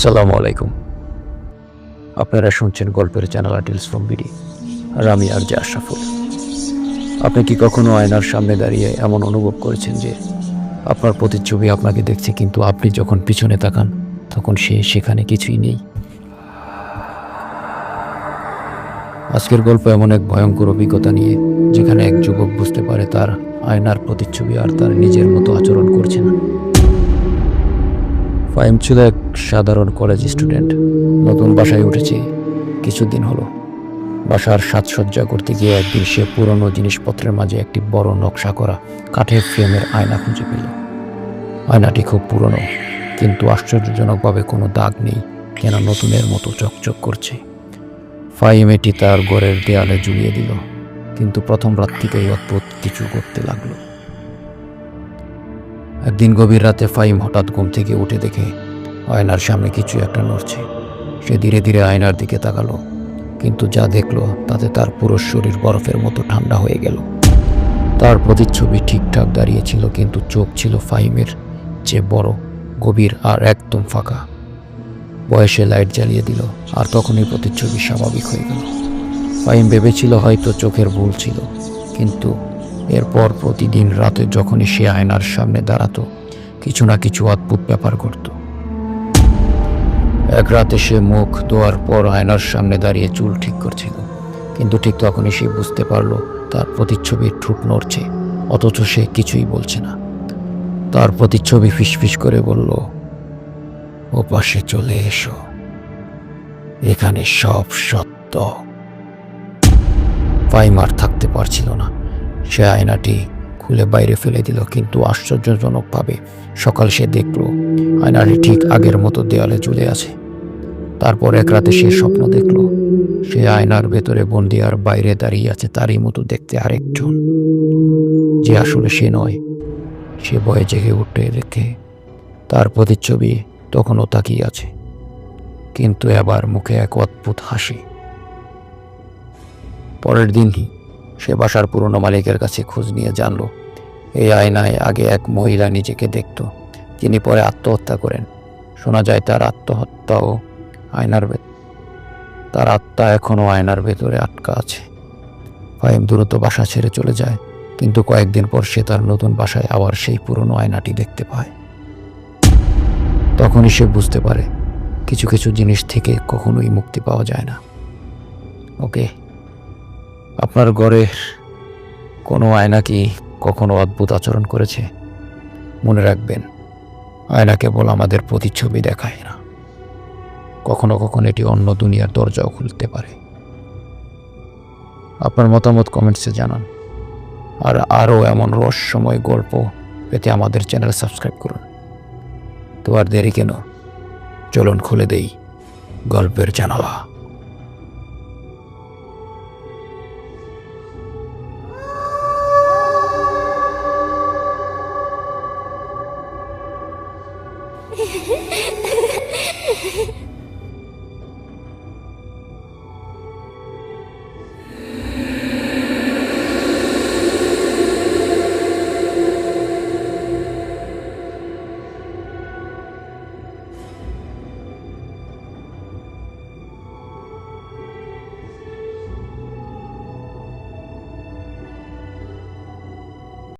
আসসালামু আলাইকুম। আপনারা শুনছেন গল্পের চ্যানেল টেলস ফ্রম বিডি, আর আমি আরজে আশরাফুল। আপনি কি কখনো আয়নার সামনে দাঁড়িয়ে এমন অনুভব করেছেন যে আপনার প্রতিচ্ছবি আপনাকে দেখছে, কিন্তু আপনি যখন পিছনে তাকান তখন সে সেখানে কিছুই নেই? আজকের গল্প এমন এক ভয়ঙ্কর অভিজ্ঞতা নিয়ে, যেখানে এক যুবক বুঝতে পারে তার আয়নার প্রতিচ্ছবি আর তার নিজের মতো আচরণ করছে না। ফাহিম ছিল এক সাধারণ কলেজ স্টুডেন্ট। নতুন বাসায় উঠেছে কিছুদিন হলো। বাসার সাজসজ্জা করতে গিয়ে একদিন সে পুরনো জিনিসপত্রের মাঝে একটি বড় নকশা করা কাঠের ফ্রেমের আয়না খুঁজে পেল। আয়নাটি খুব পুরনো, কিন্তু আশ্চর্যজনকভাবে কোনো দাগ নেই, যেন নতুনের মতো চকচক করছে। ফাহিম এটি তার ঘরের দেয়ালে ঝুলিয়ে দিল, কিন্তু প্রথম রাত থেকেই অদ্ভুত কিছু করতে লাগলো। একদিন গভীর রাতে ফাহিম হঠাৎ ঘুম থেকে উঠে দেখে আয়নার সামনে কিছু একটা নড়ছে। সে ধীরে ধীরে আয়নার দিকে তাকালো, কিন্তু যা দেখলো তাতে তার পুরো শরীর বরফের মতো ঠান্ডা হয়ে গেল। তার প্রতিচ্ছবি ঠিকঠাক দাঁড়িয়েছিল, কিন্তু চোখ ছিল ফাহিমের চেয়ে বড়, গভীর আর একদম ফাঁকা। বয়সে লাইট জ্বালিয়ে দিল, আর তখনই প্রতিচ্ছবি স্বাভাবিক হয়ে গেল। ফাহিম ভেবেছিল হয়তো চোখের ভুল ছিল, কিন্তু এরপর প্রতিদিন রাতে যখনই সে আয়নার সামনে দাঁড়াতো, কিছু না কিছু অদ্ভুত ব্যাপার ঘটত। এক রাতে সে মুখ ধোয়ার পর আয়নার সামনে দাঁড়িয়ে চুল ঠিক করছিল, কিন্তু ঠিক তখনই সে বুঝতে পারল তার প্রতিচ্ছবির ঠোঁট নড়ছে, অথচ সে কিছুই বলছে না। তার প্রতিচ্ছবি ফিসফিস করে বলল, ও পাশে চলে এসো, এখানে সব সত্য। ফাহিম আর থাকতে পারছিল না। সে আয়নাটি খুলে বাইরে ফেলে দিল, কিন্তু আশ্চর্যজনকভাবে সকাল সে দেখল আয়নাটি ঠিক আগের মতো দেয়ালে ঝুলে আছে। তারপর এক রাতে সে স্বপ্ন দেখল, সে আয়নার ভেতরে বন্দি, আর বাইরে দাঁড়িয়ে আছে তারই মতো দেখতে আরেকজন, যে আসলে সে নয়। সে ভয়ে জেগে উঠে দেখে তার প্রতিচ্ছবি তখনও তাকিয়ে আছে, কিন্তু এবার মুখে এক অদ্ভুত হাসি। পরের দিনই সে বাসার পুরনো মালিকের কাছে খোঁজ নিয়ে জানল, এই আয়নায় আগে এক মহিলা নিজেকে দেখত, যিনি পরে আত্মহত্যা করেন। শোনা যায় তার আত্মা এখনও আয়নার ভেতরে আটকা আছে। ফাহিম দ্রুত বাসা ছেড়ে চলে যায়, কিন্তু কয়েকদিন পর সে তার নতুন বাসায় আবার সেই পুরনো আয়নাটি দেখতে পায়। তখনই সে বুঝতে পারে কিছু কিছু জিনিস থেকে কখনোই মুক্তি পাওয়া যায় না। ওকে, আপনার ঘরের কোনো আয়না কি কখনো অদ্ভুত আচরণ করেছে? মনে রাখবেন, আয়না কেবল আমাদের প্রতিচ্ছবি দেখায় না, কখনো কখনো এটি অন্য দুনিয়ার দরজাও খুলতে পারে। আপনার মতামত কমেন্টসে জানান, আর আরও এমন রহস্যময় গল্প পেতে আমাদের চ্যানেল সাবস্ক্রাইব করুন। তো আর দেরি কেন, চলুন খুলে দেই গল্পের জানালা।